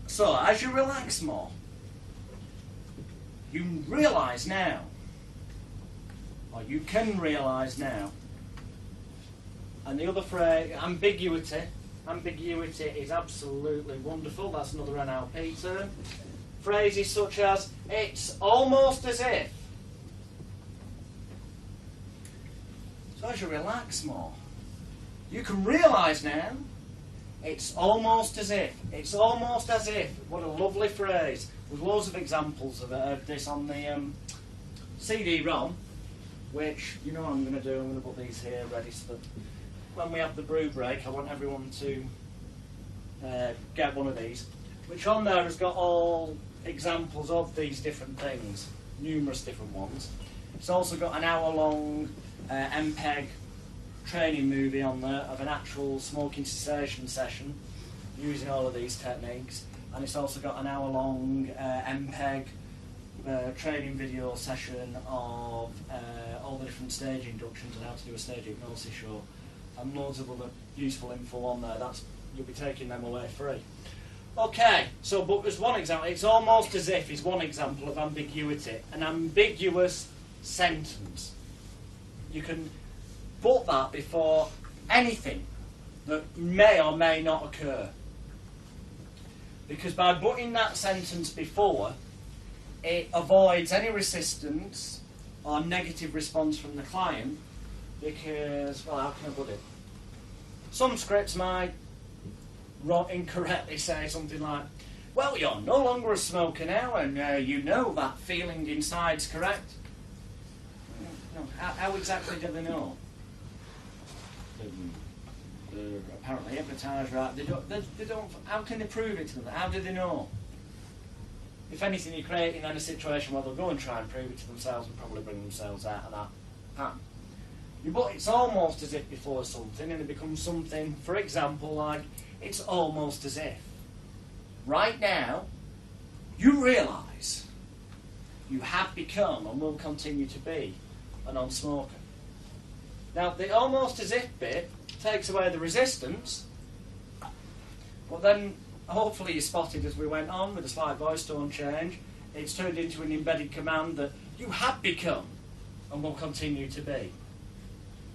So, as you relax more, you realise now, or you can realise now, and the other phrase, ambiguity. Ambiguity is absolutely wonderful. That's another NLP term. Phrases such as, it's almost as if. So as you relax more, you can realise now, it's almost as if. It's almost as if. What a lovely phrase. There's loads of examples of this on the CD-ROM, which, you know what I'm going to do, I'm going to put these here ready so that when we have the brew break, I want everyone to get one of these, which on there has got all examples of these different things, numerous different ones. It's also got an hour-long MPEG training movie on there of an actual smoking cessation session using all of these techniques, and it's also got an hour-long MPEG training video session of all the different stage inductions and how to do a stage hypnosis show, and loads of other useful info on there. You'll be taking them away free. Okay, so but there's one example. It's almost as if is one example of ambiguity. An ambiguous sentence. You can put that before anything that may or may not occur. Because by putting that sentence before, it avoids any resistance or negative response from the client, because, well, how can I put it? Some scripts might incorrectly say something like, well, you're no longer a smoker now, and you know that feeling inside's correct. No, how exactly do they know? They're apparently hypnotised, right? They don't. How can they prove it to them? How do they know? If anything, you're creating then a situation where they'll go and try and prove it to themselves and probably bring themselves out of that pattern. But it's almost as if before something, and it becomes something, for example, like, it's almost as if. Right now, you realise you have become and will continue to be a non-smoker. Now, the almost as if bit takes away the resistance, but then hopefully you spotted as we went on with a slight voice tone change, it's turned into an embedded command that you have become and will continue to be.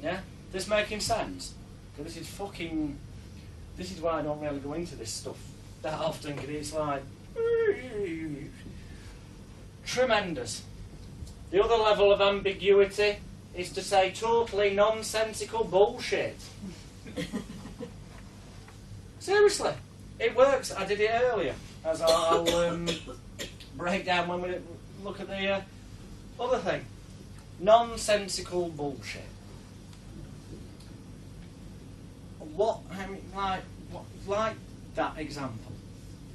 Yeah? This making sense? Because this is why I don't really go into this stuff that often, because it's like tremendous. The other level of ambiguity is to say totally nonsensical bullshit. Seriously, it works. I did it earlier, as I'll break down when we look at the other thing. Nonsensical bullshit. Like that example.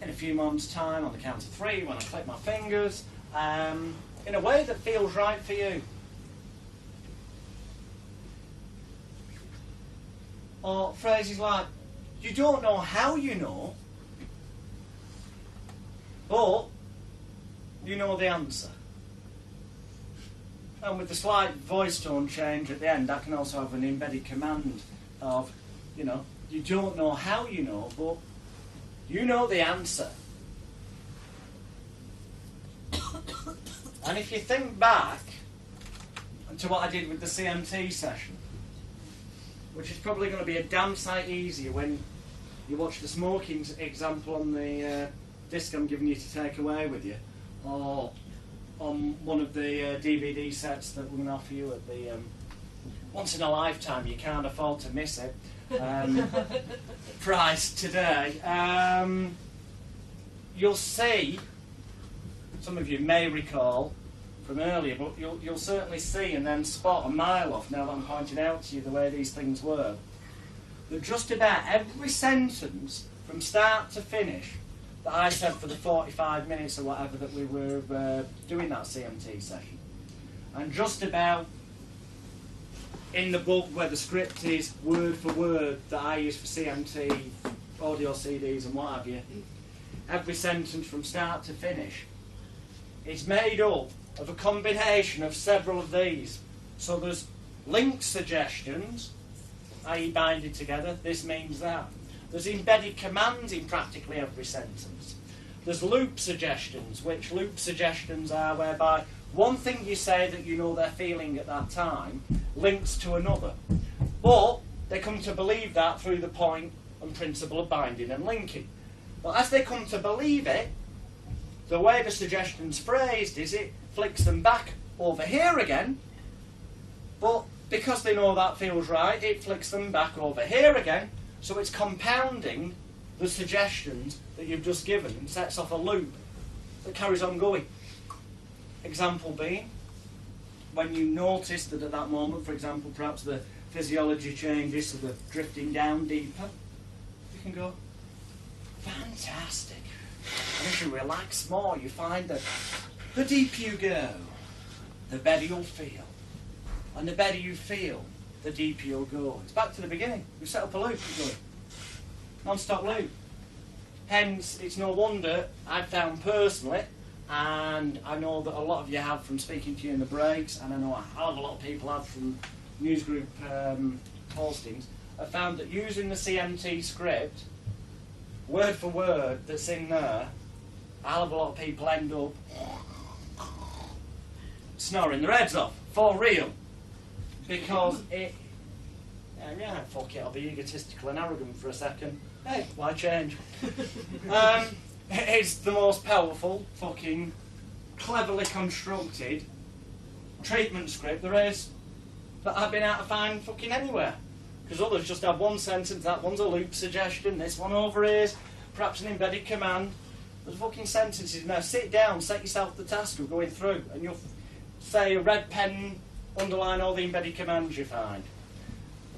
In a few months' time, on the count of 3, when I click my fingers, in a way that feels right for you. Or phrases like, you don't know how you know, but you know the answer. And with the slight voice tone change at the end, that can also have an embedded command of, you know, you don't know how you know, but you know the answer. And if you think back to what I did with the CMT session, which is probably going to be a damn sight easier when you watch the smoking example on the disc I'm giving you to take away with you, or on one of the DVD sets that we're going to offer you at the once in a lifetime, you can't afford to miss it, price today. You'll see, some of you may recall from earlier, but you'll certainly see and then spot a mile off, now that I'm pointing out to you the way these things work, that just about every sentence from start to finish that I said for the 45 minutes or whatever that we were doing that CMT session, and just about in the book where the script is word for word that I use for CMT, audio CDs and what have you, every sentence from start to finish is made up of a combination of several of these. So there's link suggestions, i.e. binding together, this means that. There's embedded commands in practically every sentence. There's loop suggestions, which loop suggestions are whereby one thing you say that you know they're feeling at that time links to another. But they come to believe that through the point and principle of binding and linking. But as they come to believe it, the way the suggestion's phrased is it flicks them back over here again, but because they know that feels right, it flicks them back over here again, so it's compounding the suggestions that you've just given and sets off a loop that carries on going. Example being, when you notice that at that moment, for example, perhaps the physiology changes, so they're drifting down deeper, you can go, fantastic. And as you relax more, you find that the deeper you go, the better you'll feel. And the better you feel, the deeper you'll go. It's back to the beginning. We set up a loop, you're going. Non-stop loop. Hence, it's no wonder I've found personally, and I know that a lot of you have from speaking to you in the breaks, and I know a hell of a lot of people have from newsgroup postings, have found that using the CMT script, word for word that's in there, a hell of a lot of people end up snoring their heads off, for real. Because it, yeah, fuck it, I'll be egotistical and arrogant for a second. Hey, why change? It's the most powerful, fucking, cleverly constructed treatment script there is that I've been able to find fucking anywhere. Because others just have one sentence, that one's a loop suggestion, this one over here is perhaps an embedded command. There's fucking sentences. Now sit down, set yourself the task of going through, and you'll say a red pen, underline all the embedded commands you find.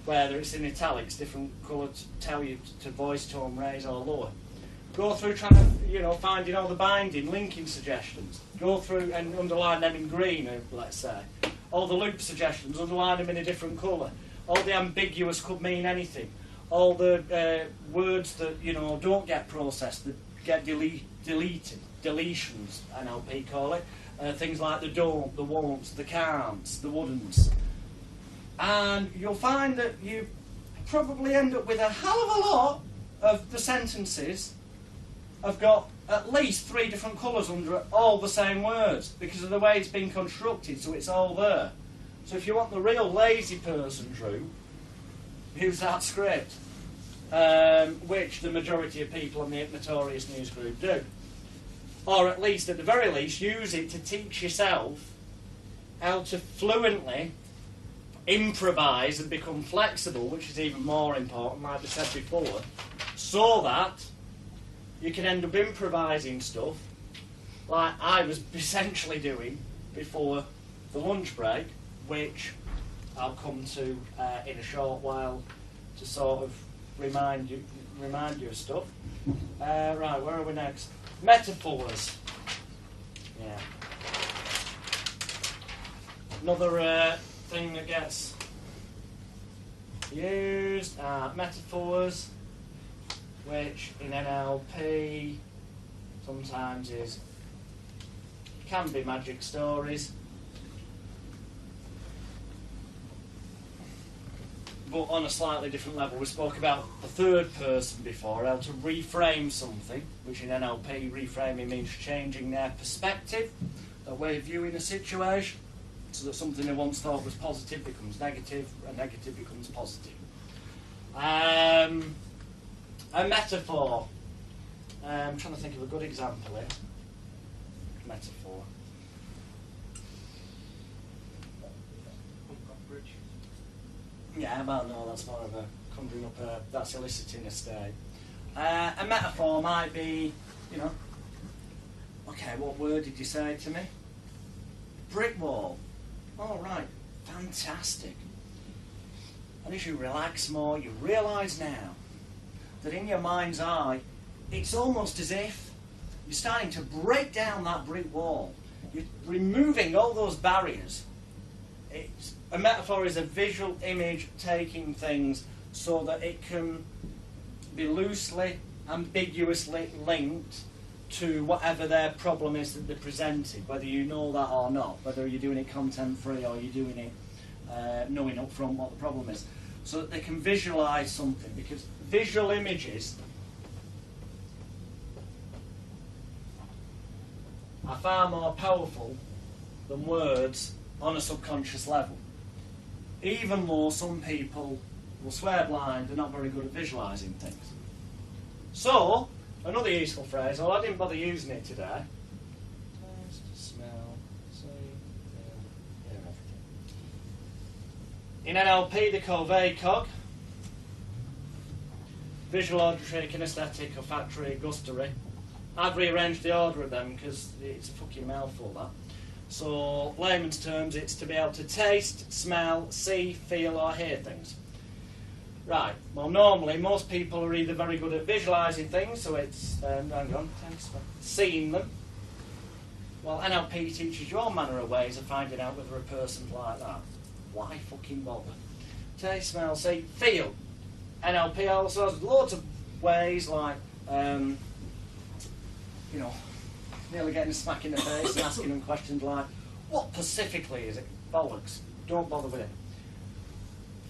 Whether it's in italics, different colour to tell you to voice tone, raise or lower. Go through trying to, finding all the binding, linking suggestions. Go through and underline them in green, let's say. All the loop suggestions, underline them in a different colour. All the ambiguous could mean anything. All the words that, don't get processed, that get deleted, deletions, NLP call it. Things like the don't, the won'ts, the can'ts, the wouldn'ts. And you'll find that you probably end up with a hell of a lot of the sentences have got at least 3 different colours under all the same words because of the way it's been constructed, so it's all there. So if you want the real lazy person true, use that script, which the majority of people on the Hypnotorious news group do. Or at least, at the very least, use it to teach yourself how to fluently improvise and become flexible, which is even more important, like I said before, so that you can end up improvising stuff like I was essentially doing before the lunch break, which I'll come to in a short while to sort of remind you of stuff. Right, where are we next? Metaphors. Yeah. Another thing that gets used are metaphors, which in NLP sometimes can be magic stories, but on a slightly different level. We spoke about the third person before, how to reframe something, which in NLP reframing means changing their perspective, their way of viewing a situation, so that something they once thought was positive becomes negative, and negative becomes positive. A metaphor. I'm trying to think of a good example here. Metaphor. Yeah, well, no, that's more of a conjuring up that's eliciting a state. A metaphor might be, okay, what word did you say to me? Brick wall. All right, fantastic. And as you relax more, you realise now that in your mind's eye, it's almost as if you're starting to break down that brick wall. You're removing all those barriers. A metaphor is a visual image taking things so that it can be loosely, ambiguously linked to whatever their problem is that they're presenting, whether you know that or not, whether you're doing it content free or you're doing it knowing up front what the problem is. so that they can visualise something, because visual images are far more powerful than words on a subconscious level. Even though some people will swear blind, they're not very good at visualising things. So, another useful phrase, although I didn't bother using it today. Taste, smell, see, feel, hear everything. In NLP, they call VACOG, visual, auditory, kinesthetic, olfactory, gustatory. I've rearranged the order of them because it's a fucking mouthful, that. So, layman's terms, it's to be able to taste, smell, see, feel, or hear things. Right, well, normally, most people are either very good at visualising things, so it's, seeing them. Well, NLP teaches you all manner of ways of finding out whether a person's like that. Why fucking bother? Taste, smell, see, feel. NLP also has loads of ways, like, you know, nearly getting a smack in the face and asking them questions like, what specifically is it? Bollocks. Don't bother with it.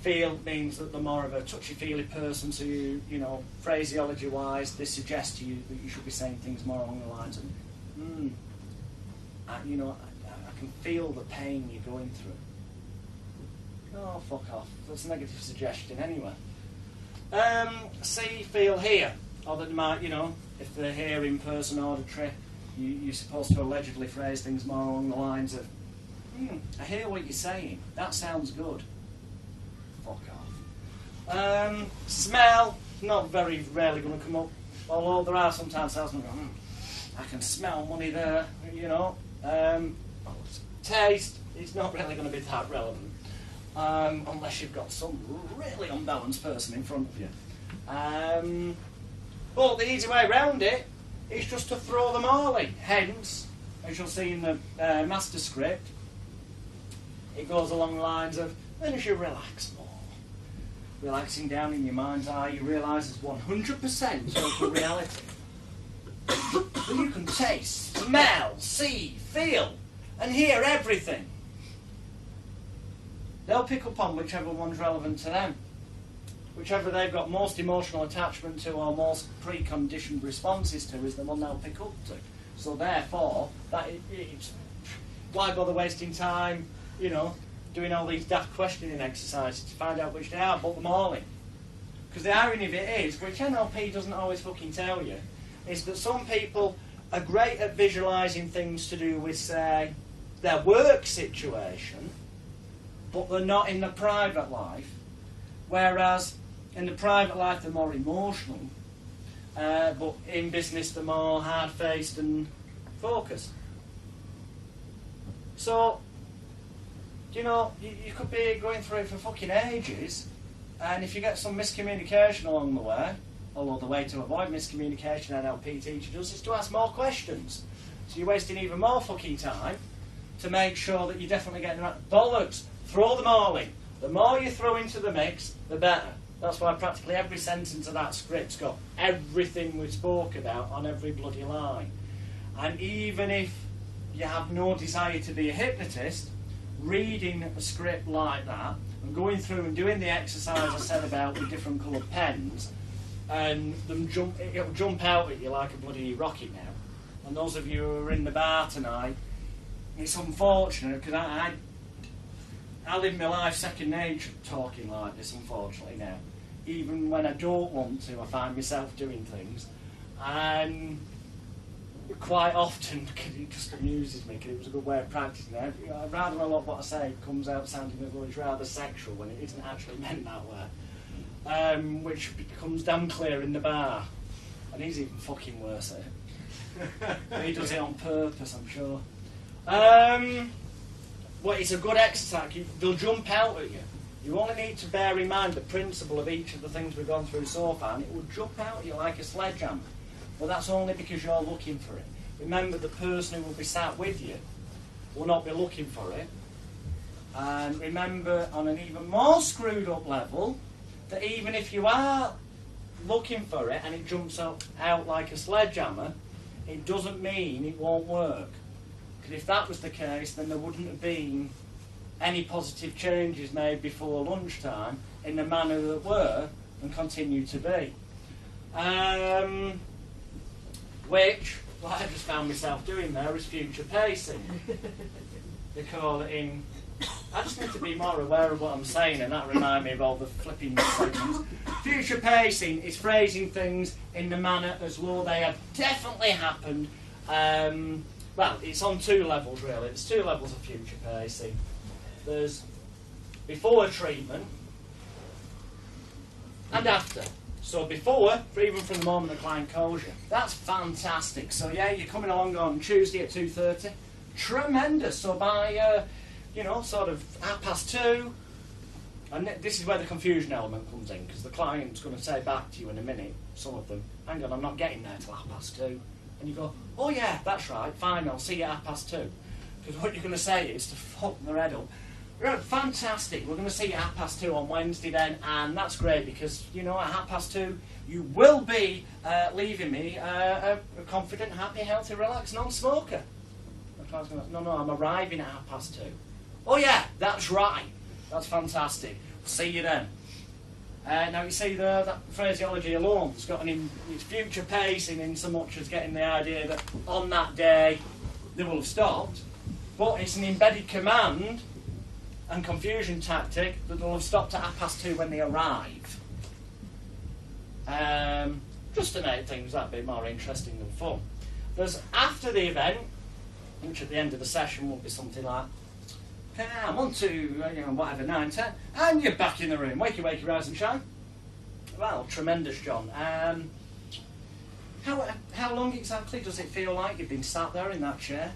Feel means that they're more of a touchy-feely person, so you know, phraseology-wise, they suggest to you that you should be saying things more along the lines of, you know, I can feel the pain you're going through. Oh, fuck off. That's a negative suggestion anyway. See, feel, hear. Or that they might, you know, if they're hearing person auditory, you're supposed to allegedly phrase things more along the lines of, I hear what you're saying. That sounds good. Fuck off. Smell, not very rarely going to come up, although there are sometimes salesmen going, I can smell money there, you know. Taste, it's not really going to be that relevant, unless you've got some really unbalanced person in front of you. But the easy way around it is just to throw them all in. Hence, as you'll see in the master script, it goes along the lines of, then as you relax more, relaxing down in your mind's eye, you realise it's 100% local reality. That you can taste, smell, see, feel, and hear everything. They'll pick up on whichever one's relevant to them. Whichever they've got most emotional attachment to or most preconditioned responses to is the one they'll pick up to. So therefore, it's why bother wasting time, you know, doing all these daft questioning exercises to find out which they are, put them all in. Because the irony of it is, which NLP doesn't always fucking tell you, is that some people are great at visualising things to do with, say, their work situation, but they're not in the private life. Whereas in the private life they're more emotional, but in business they're more hard-faced and focused. So, you know, you could be going through it for fucking ages, and if you get some miscommunication along the way, although the way to avoid miscommunication, NLP teaches us, is to ask more questions. So you're wasting even more fucking time to make sure that you're definitely getting the right bollocks. Throw them all in. The more you throw into the mix, the better. That's why practically every sentence of that script's got everything we spoke about on every bloody line. And even if you have no desire to be a hypnotist, reading a script like that and going through and doing the exercise I said about with different coloured pens, and it'll jump out at you like a bloody rocket now. And those of you who are in the bar tonight, it's unfortunate because I live my life second nature talking like this, unfortunately, now. Even when I don't want to, I find myself doing things. And quite often, because it just amuses me, because it was a good way of practicing it. Rather a lot of what I say comes out sounding as though it's rather sexual when it isn't actually meant that way. Which becomes damn clear in the bar. And he's even fucking worse at it. He does it on purpose, I'm sure. Well, it's a good exercise. They'll jump out at you. You only need to bear in mind the principle of each of the things we've gone through so far, and it will jump out at you like a sledgehammer. But that's only because you're looking for it. Remember, the person who will be sat with you will not be looking for it. And remember, on an even more screwed up level, that even if you are looking for it and it jumps out like a sledgehammer, it doesn't mean it won't work. Because if that was the case, then there wouldn't have been any positive changes made before lunchtime in the manner that were and continue to be. Which, what I just found myself doing there is future pacing. They call it in... I just need to be more aware of what I'm saying, and that reminds me of all the flipping segments. Future pacing is phrasing things in the manner as though they have definitely happened. Well, it's on two levels really. There's two levels of future pacing. There's before treatment and after. So before, even from the moment the client calls you, that's fantastic. So yeah, you're coming along on Tuesday at 2:30. Tremendous. So by sort of 2:30, and this is where the confusion element comes in, because the client's going to say back to you in a minute, some of them, hang on, I'm not getting there till 2:30. And you go, oh yeah, that's right, fine, I'll see you at 2:30. Because what you're going to say is to fuck their head up. Right, fantastic, we're going to see you at 2:30 on Wednesday then, and that's great because, at 2:30 you will be leaving me a confident, happy, healthy, relaxed non-smoker. No, I'm arriving at 2:30. Oh yeah, that's right. That's fantastic. See you then. Now you see there, that phraseology alone has got it's future pacing in so much as getting the idea that on that day they will have stopped, but it's an embedded command and confusion tactic that they'll have stopped at 2:30 when they arrive. Just to make things that bit more interesting and fun. There's after the event, which at the end of the session will be something like, okay, 1, 2, whatever, 9, 10, and you're back in the room. Wakey, wakey, rise and shine. Well, tremendous, John. How long exactly does it feel like you've been sat there in that chair?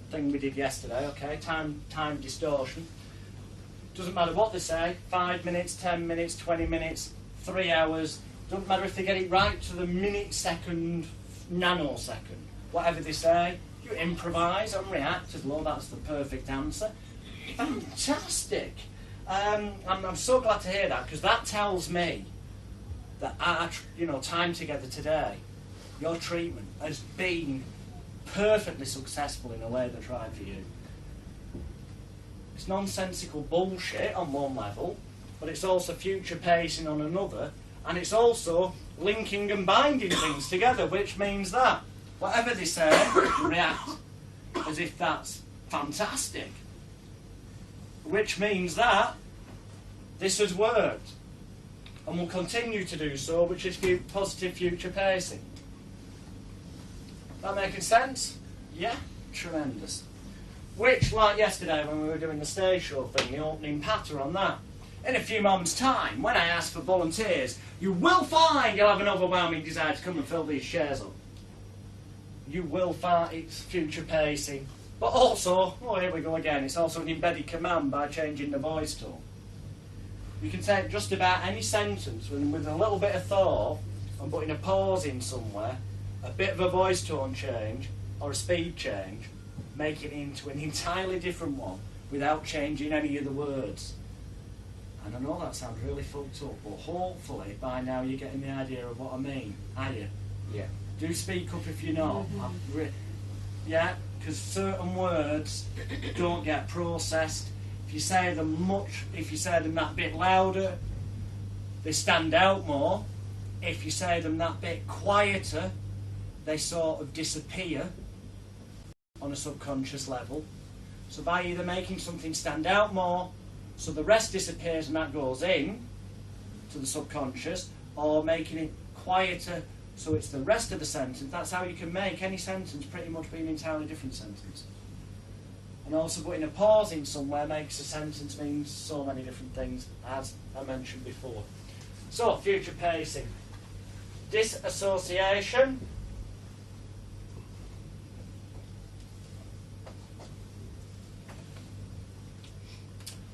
Thing we did yesterday, okay, time distortion. Doesn't matter what they say, 5 minutes, 10 minutes, 20 minutes, 3 hours. Doesn't matter if they get it right to the minute, second, nanosecond. Whatever they say, you improvise and react as though that's the perfect answer. Fantastic. I'm so glad to hear that, because that tells me that our time together today, your treatment has been perfectly successful in a way that's right for you. It's nonsensical bullshit on one level, but it's also future pacing on another, and it's also linking and binding things together, which means that whatever they say, react as if that's fantastic. Which means that this has worked and will continue to do so, which is positive future pacing. That making sense? Yeah? Tremendous. Which, like yesterday when we were doing the stage show thing, the opening patter on that, in a few moments' time, when I ask for volunteers, you will find you'll have an overwhelming desire to come and fill these chairs up. You will find it's future pacing. But also, oh here we go again, it's also an embedded command by changing the voice tone. You can take just about any sentence with a little bit of thought and putting a pause in somewhere, a bit of a voice tone change or a speed change, make it into an entirely different one without changing any of the words. And I know that sounds really fucked up, but hopefully by now you're getting the idea of what I mean, are you? Yeah. Do speak up if you're not. Yeah, because certain words don't get processed. If you say them that bit louder, they stand out more. If you say them that bit quieter, they sort of disappear on a subconscious level. So by either making something stand out more, so the rest disappears and that goes in to the subconscious, or making it quieter so it's the rest of the sentence, that's how you can make any sentence pretty much be an entirely different sentence. And also putting a pause in somewhere makes a sentence mean so many different things, as I mentioned before. So, future pacing. Disassociation.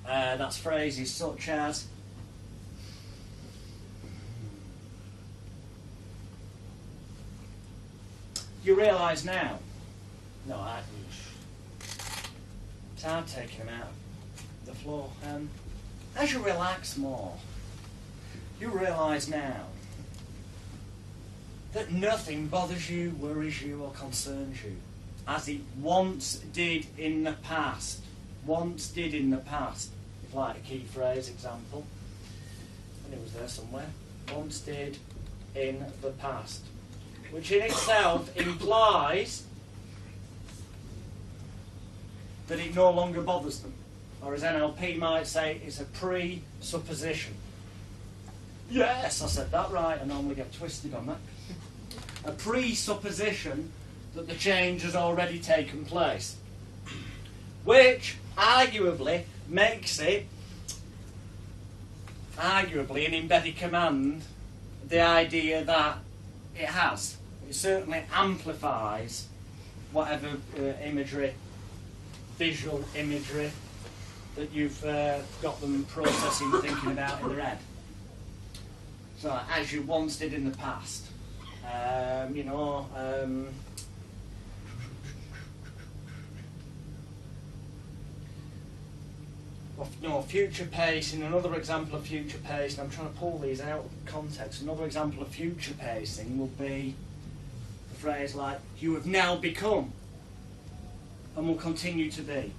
That's phrases such as you realise now. No, it's hard taking them out of the floor. As you relax more, you realise now that nothing bothers you, worries you, or concerns you, as it once did in the past. once did in the past. If you like a key phrase example, and it was there somewhere. Once did in the past, which in itself implies that it no longer bothers them. Or as NLP might say, it's a presupposition. Yes, I said that right. I normally get twisted on that. A presupposition that the change has already taken place. Which, arguably, makes it, an embedded command, the idea that it has. It certainly amplifies whatever imagery, visual imagery, that you've got them processing, thinking about in their head. So, as you once did in the past. Future pacing, another example of future pacing, I'm trying to pull these out of context. Another example of future pacing will be a phrase like, you have now become and will continue to be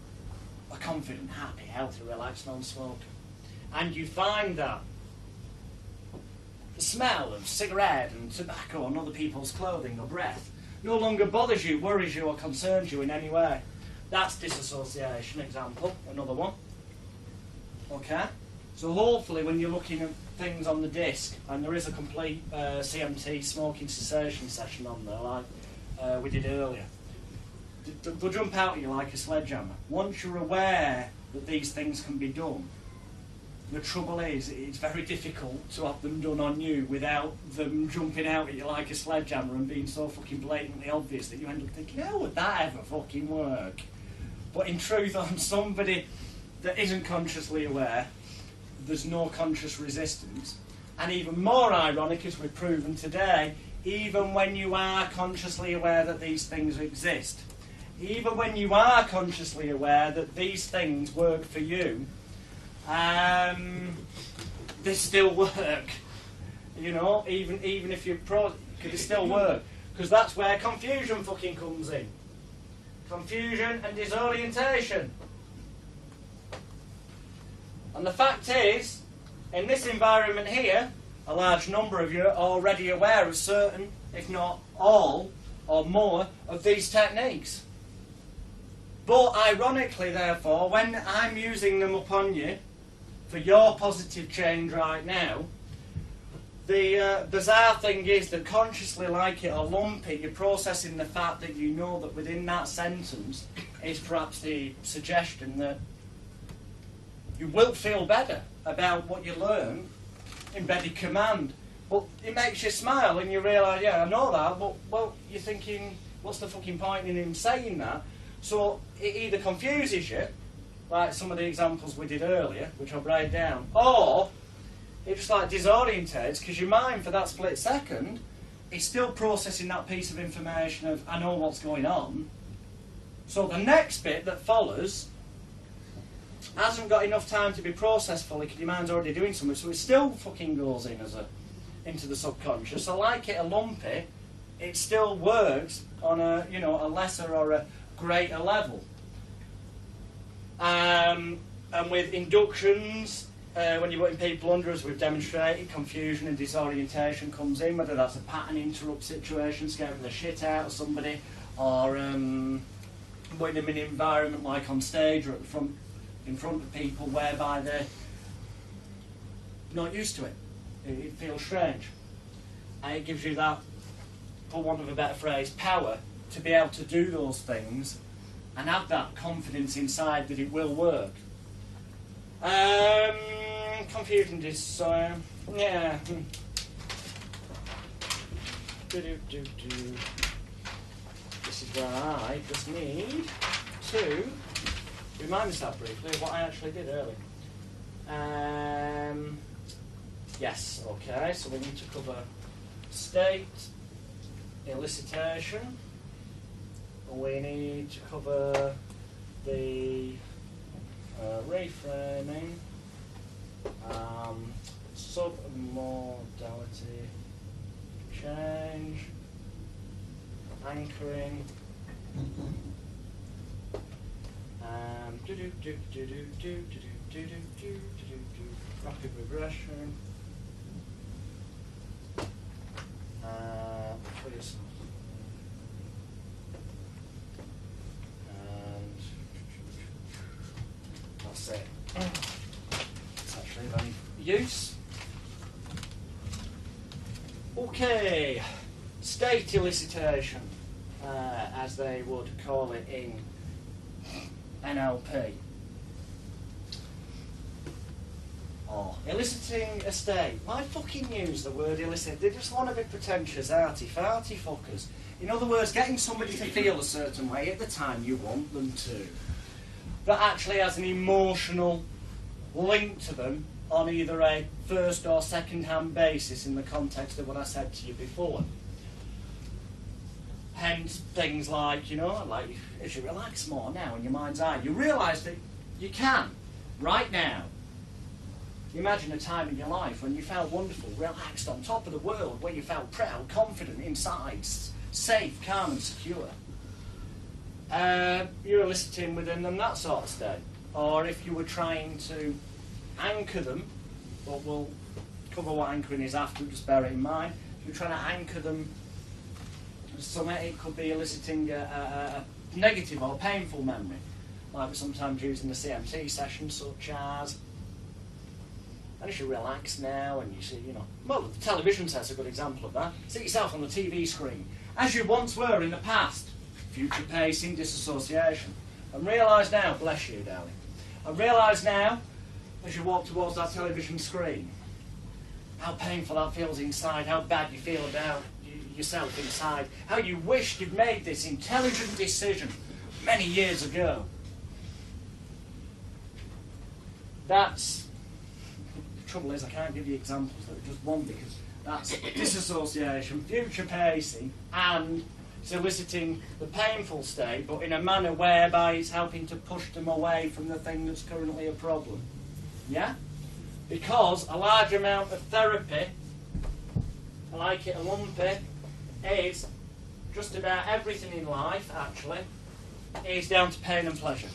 a confident, happy, healthy, relaxed non-smoker. And you find that the smell of cigarette and tobacco on other people's clothing or breath no longer bothers you, worries you or concerns you in any way. That's disassociation example, another one. Okay? So hopefully when you're looking at things on the disc, and there is a complete CMT smoking cessation session on there like we did earlier, they'll jump out at you like a sledgehammer. Once you're aware that these things can be done, the trouble is it's very difficult to have them done on you without them jumping out at you like a sledgehammer and being so fucking blatantly obvious that you end up thinking, how would that ever fucking work? But in truth, on somebody that isn't consciously aware, there's no conscious resistance. And even more ironic, as we've proven today, even when you are consciously aware that these things exist, even when you are consciously aware that these things work for you, they still work. You know, even if you're they still work. Because that's where confusion fucking comes in. Confusion and disorientation. And the fact is, in this environment here, a large number of you are already aware of certain, if not all, or more, of these techniques. But ironically, therefore, when I'm using them upon you, for your positive change right now, the bizarre thing is that consciously, like it or lump it, you're processing the fact that you know that within that sentence is perhaps the suggestion that you will feel better about what you learn, embedded command. But it makes you smile and you realise, yeah, I know that, but, well, you're thinking, what's the fucking point in him saying that? So it either confuses you, like some of the examples we did earlier, which I'll break down, or it just like disorientates, because your mind for that split second is still processing that piece of information of, I know what's going on. So the next bit that follows hasn't got enough time to be processed fully because your mind's already doing something, so it still fucking goes in as into the subconscious. So like it or lump it, it still works on a lesser or a greater level. And with inductions, when you're putting people under, as we've demonstrated, confusion and disorientation comes in, whether that's a pattern interrupt situation, scaring the shit out of somebody, or putting them in an environment like on stage or at the front, in front of people, whereby they're not used to it. It feels strange. And it gives you that, for want of a better phrase, power to be able to do those things and have that confidence inside that it will work. Confusion is, yeah. This is where I just need to remind myself briefly of what I actually did earlier. Yes, okay, so we need to cover state, elicitation, we need to cover the reframing, submodality change, anchoring, Rapid regression. Please. And that's it. It's actually of any use. Okay, state elicitation, as they would call it in NLP. Or eliciting a state. Why fucking use the word elicit? They just want to be pretentious, arty-farty fuckers. In other words, getting somebody to feel a certain way at the time you want them to. That actually has an emotional link to them on either a first or second-hand basis in the context of what I said to you before. Hence, things like, you know, like as you relax more now in your mind's eye, you realise that you can, right now. Imagine a time in your life when you felt wonderful, relaxed, on top of the world, where you felt proud, confident, inside, safe, calm and secure. You're eliciting within them that sort of state. Or if you were trying to anchor them, but we'll cover what anchoring is after, just bear it in mind. If you're trying to anchor them, it could be eliciting a negative or painful memory, like we sometimes use in the CMT session, such as, and as you relax now and you see, you know, well, the television set's a good example of that. See yourself on the TV screen, as you once were in the past. Future pacing, disassociation. And realise now, bless you, darling, and realise now, as you walk towards that television screen, how painful that feels inside, how bad you feel about yourself inside, how you wished you'd made this intelligent decision many years ago. That's... The trouble is I can't give you examples, that are just one, because that's disassociation, future pacing, and it's eliciting the painful state, but in a manner whereby it's helping to push them away from the thing that's currently a problem. Yeah? Because a large amount of therapy, I like it a lumpy, is just about everything in life, actually, is down to pain and pleasure.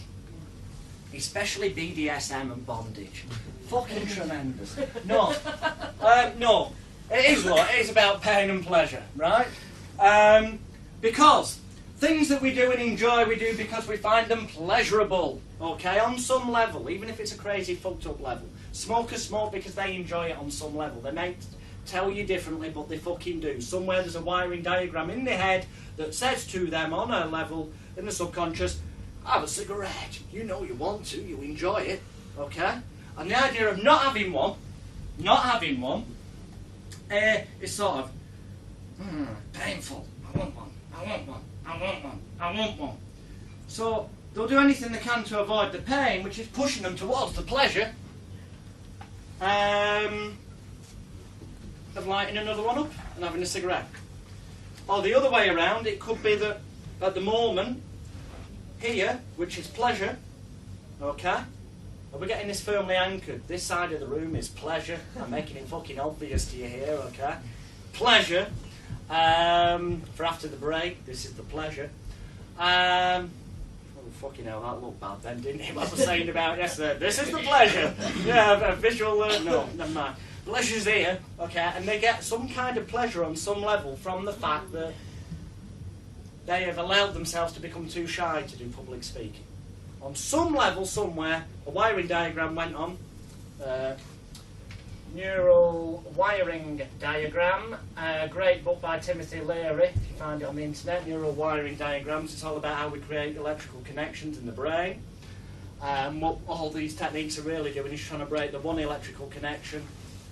Especially BDSM and bondage. Fucking tremendous. No. No. It is what? It is about pain and pleasure, right? Because things that we do and enjoy, we do because we find them pleasurable, okay, on some level, even if it's a crazy fucked up level. Smokers smoke because they enjoy it on some level. They may tell you differently, but they fucking do. Somewhere there's a wiring diagram in their head that says to them on a level in the subconscious, have a cigarette. You know you want to, you enjoy it, okay? And the idea of not having one, is sort of, painful. I want one, I want one, I want one, I want one. So they'll do anything they can to avoid the pain, which is pushing them towards the pleasure of lighting another one up and having a cigarette. Or the other way around, it could be that at the moment, here, which is pleasure, okay, and we're getting this firmly anchored. This side of the room is pleasure. I'm making it fucking obvious to you here, okay? Pleasure. For after the break, this is the pleasure. Oh, fucking hell, that looked bad then, didn't it? What I was saying about yesterday. This is the pleasure. Yeah, a visual, no, never mind. Pleasure's here, okay, and they get some kind of pleasure on some level from the fact that they have allowed themselves to become too shy to do public speaking. On some level, somewhere, a wiring diagram went on. Neural wiring diagram, a great book by Timothy Leary, if you find it on the internet, Neural Wiring Diagrams. It's all about how we create electrical connections in the brain. What all these techniques are really doing is trying to break the one electrical connection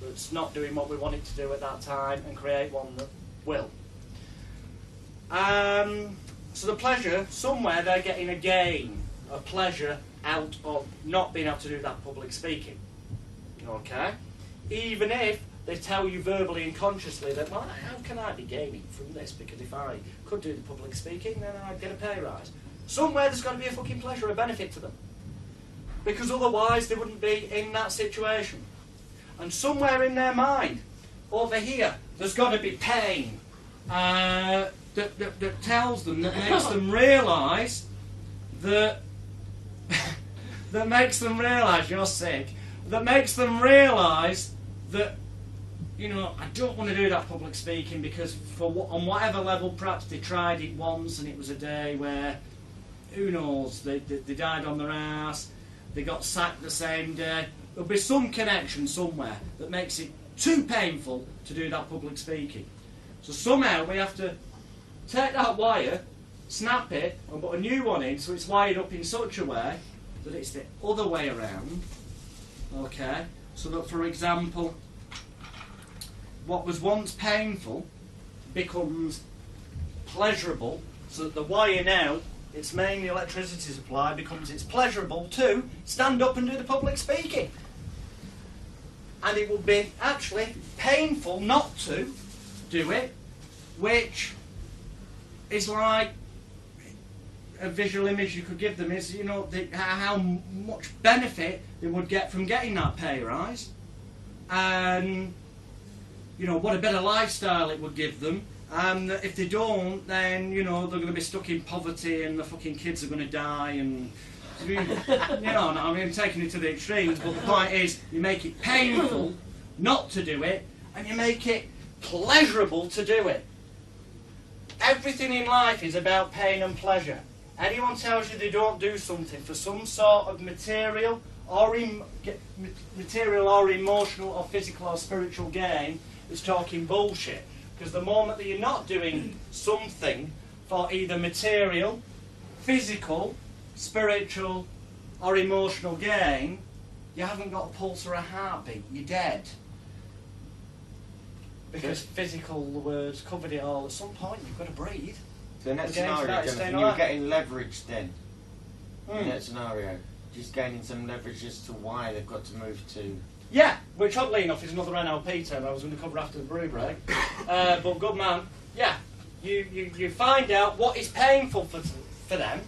that's not doing what we want it to do at that time and create one that will. So the pleasure, somewhere they're getting a gain, a pleasure out of not being able to do that public speaking. Okay? Even if they tell you verbally and consciously that, well, how can I be gaining from this? Because if I could do the public speaking, then I'd get a pay rise. Somewhere there's got to be a fucking pleasure, a benefit to them. Because otherwise they wouldn't be in that situation. And somewhere in their mind, over here, there's got to be pain that tells them, that makes them realise that that makes them realise you're sick, that makes them realise that, you know, I don't want to do that public speaking because on whatever level perhaps they tried it once and it was a day where, who knows, they died on their ass, they got sacked the same day. There'll be some connection somewhere that makes it too painful to do that public speaking. So somehow we have to take that wire, snap it, and put a new one in so it's wired up in such a way that it's the other way around. Okay? So that, for example, what was once painful becomes pleasurable, so that the wire now, its main electricity supply, it's pleasurable to stand up and do the public speaking. And it will be actually painful not to do it, which is like a visual image you could give them is, you know, how much benefit they would get from getting that pay rise, and you know what a better lifestyle it would give them. And if they don't, then you know they're going to be stuck in poverty, and the fucking kids are going to die, and you know, I mean, I'm taking it to the extremes, but the point is, you make it painful not to do it, and you make it pleasurable to do it. Everything in life is about pain and pleasure. Anyone tells you they don't do something for some sort of material or emotional or physical or spiritual gain is talking bullshit. Because the moment that you're not doing something for either material, physical, spiritual or emotional gain, you haven't got a pulse or a heartbeat. You're dead. Because physical words covered it all. At some point, you've got to breathe. So in that scenario, you're getting leverage then. In that scenario, just gaining some leverage as to why they've got to move to. Yeah, which oddly enough is another NLP term I was going to cover after the brew break. But good man, yeah, you find out what is painful for them,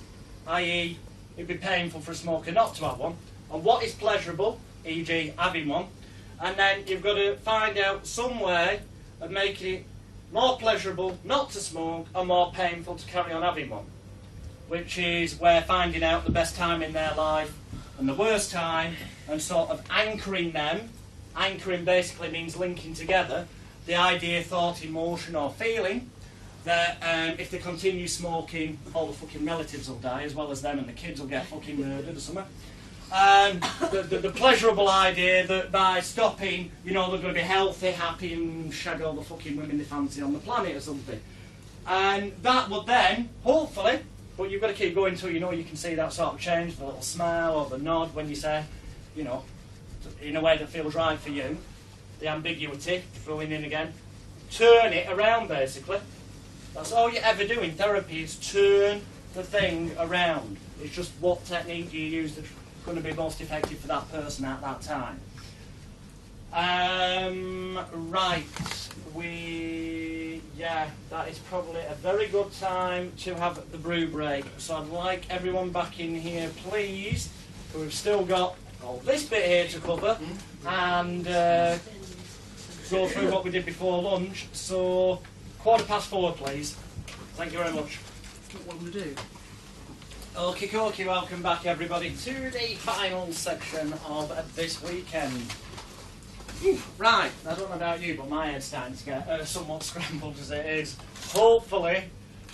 i.e. it'd be painful for a smoker not to have one, and what is pleasurable, e.g. having one, and then you've got to find out some way of making it more pleasurable not to smoke and more painful to carry on having one, which is where finding out the best time in their life and the worst time, and sort of anchoring them. Anchoring basically means linking together the idea, thought, emotion or feeling that if they continue smoking, all the fucking relatives will die as well as them, and the kids will get fucking murdered or something. The pleasurable idea that by stopping, you know, they're going to be healthy, happy and shag all the fucking women they fancy on the planet or something. And that would then, hopefully, but you've got to keep going until you know you can see that sort of change, the little smile or the nod when you say, you know, in a way that feels right for you, the ambiguity, throwing in again, turn it around basically. That's all you ever do in therapy is turn the thing around. It's just what technique do you use that's going to be most effective for that person at that time. Right, yeah, that is probably a very good time to have the brew break. So I'd like everyone back in here, please. We've still got this bit here to cover and go through what we did before lunch. So 4:15, please. Thank you very much. What am I going to do? Okie, welcome back everybody to the final section of this weekend. Right, I don't know about you, but my head's starting to get somewhat scrambled as it is. Hopefully,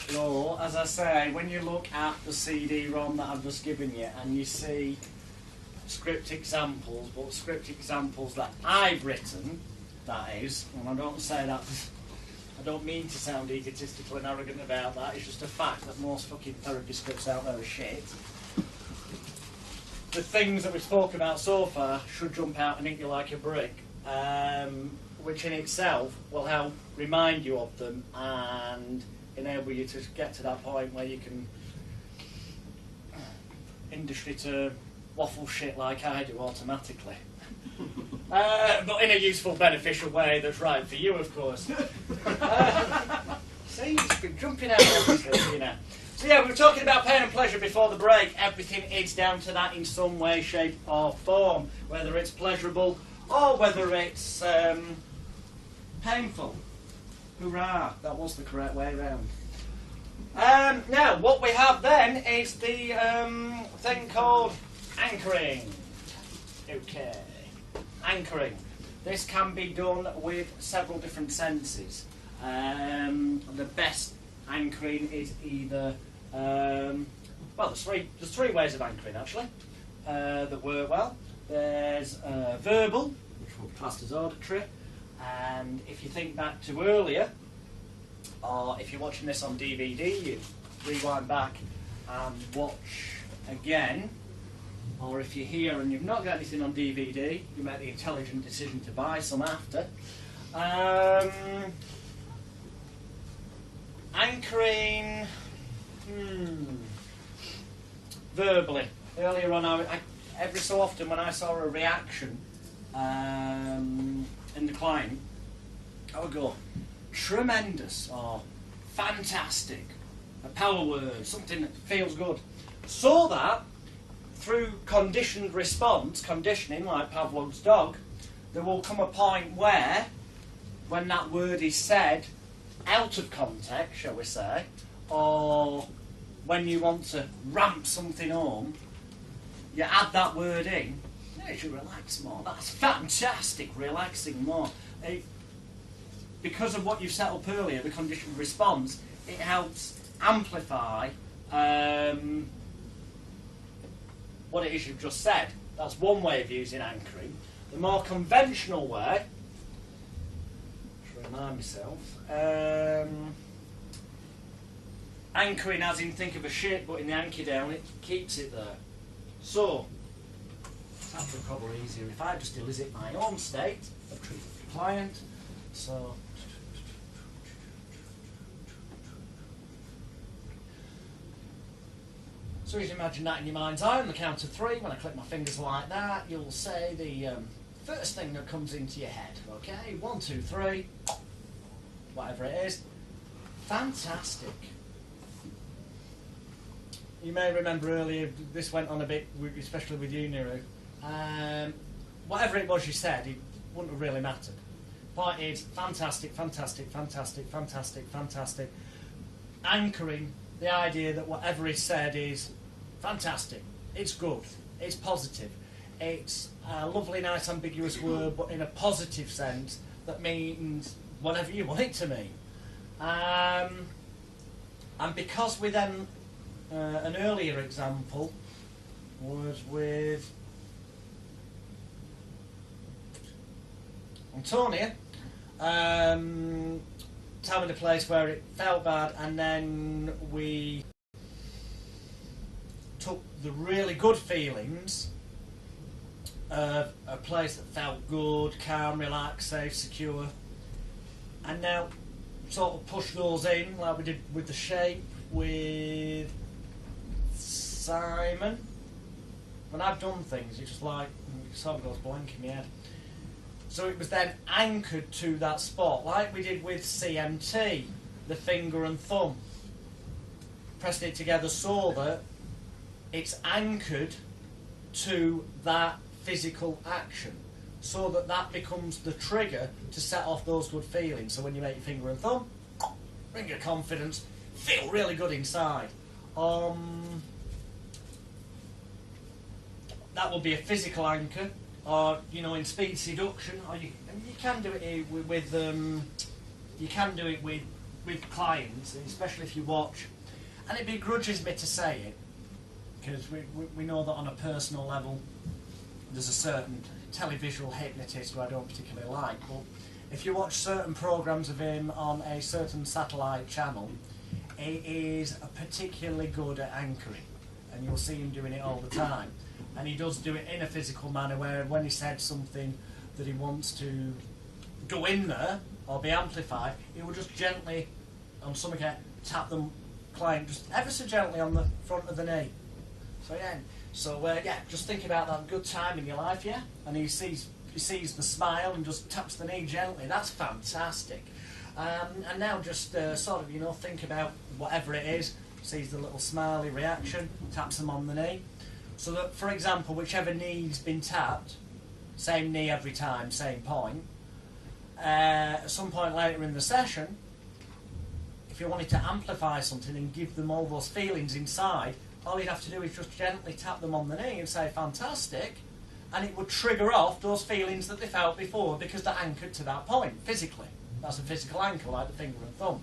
though, as I say, when you look at the CD-ROM that I've just given you and you see script examples, but script examples that I've written, that is, and I don't say that, I don't mean to sound egotistical and arrogant about that, it's just a fact that most fucking therapy scripts out there are shit. The things that we spoke about so far should jump out and hit you like a brick, which in itself will help remind you of them and enable you to get to that point where you can, industry term, waffle shit like I do automatically. But in a useful, beneficial way that's right for you, of course. See, you've been jumping out obviously, you know. So yeah, we were talking about pain and pleasure before the break. Everything is down to that in some way, shape or form, whether it's pleasurable or whether it's painful. Hurrah, that was the correct way round. Now, what we have then is the thing called Anchoring. Okay. Anchoring. This can be done with several different senses. The best anchoring is either, well, there's three ways of anchoring actually that work well. There's verbal, which we'll class as auditory, and if you think back to earlier, or if you're watching this on DVD, you rewind back and watch again, or if you're here and you've not got anything on DVD, you make the intelligent decision to buy some after. Anchoring, verbally. Earlier on, every so often when I saw a reaction in the client, I would go, tremendous, or fantastic, a power word, something that feels good. So that, through conditioned response, conditioning, like Pavlov's dog, there will come a point where, when that word is said out of context, shall we say, or when you want to ramp something home, you add that word in, it should relax more. That's fantastic, relaxing more. Because of what you've set up earlier, the conditioned response, it helps amplify what it is you've just said. That's one way of using anchoring. The more conventional way, to remind myself, anchoring as in think of a ship, but in the anchor down it keeps it there. So, that would probably easier if I just elicit my own state of treating the client. So, you can imagine that in your mind's eye on the count of 3. When I click my fingers like that, you'll say the first thing that comes into your head. Okay, 1, 2, 3, whatever it is. Fantastic. You may remember earlier, this went on a bit, especially with you, Niru. Whatever it was you said, it wouldn't have really mattered. Point is, fantastic, fantastic, fantastic, fantastic, fantastic. Anchoring the idea that whatever is said is fantastic, it's good, it's positive, it's a lovely, nice, ambiguous word, but in a positive sense that means whatever you want it to mean. And because we then, an earlier example was with Antonia, time and a place where it felt bad, and then we took the really good feelings of a place that felt good, calm, relaxed, safe, secure, and now sort of push those in like we did with the shape with Simon. When I've done things, it's just like it sort of goes blank in my head. So it was then anchored to that spot, like we did with CMT, the finger and thumb. Pressing it together so that it's anchored to that physical action, so that that becomes the trigger to set off those good feelings. So when you make your finger and thumb, bring your confidence, feel really good inside. That will be a physical anchor. Or, you know, in speed seduction, or you can do it with you can do it with clients, especially if you watch. And it begrudges me to say it, because we know that on a personal level, there's a certain televisual hypnotist who I don't particularly like. But if you watch certain programs of him on a certain satellite channel, he is particularly good at anchoring, and you'll see him doing it all the time. And he does do it in a physical manner, where when he said something that he wants to go in there or be amplified, he will just gently, on some occasion, tap the client just ever so gently on the front of the knee. So yeah, just think about that good time in your life, yeah. And he sees the smile and just taps the knee gently. That's fantastic. And now just sort of, you know, think about whatever it is. Sees the little smiley reaction, taps them on the knee. So that, for example, whichever knee's been tapped, same knee every time, same point, at some point later in the session, if you wanted to amplify something and give them all those feelings inside, all you'd have to do is just gently tap them on the knee and say, fantastic, and it would trigger off those feelings that they felt before because they're anchored to that point, physically. That's a physical anchor, like the finger and thumb.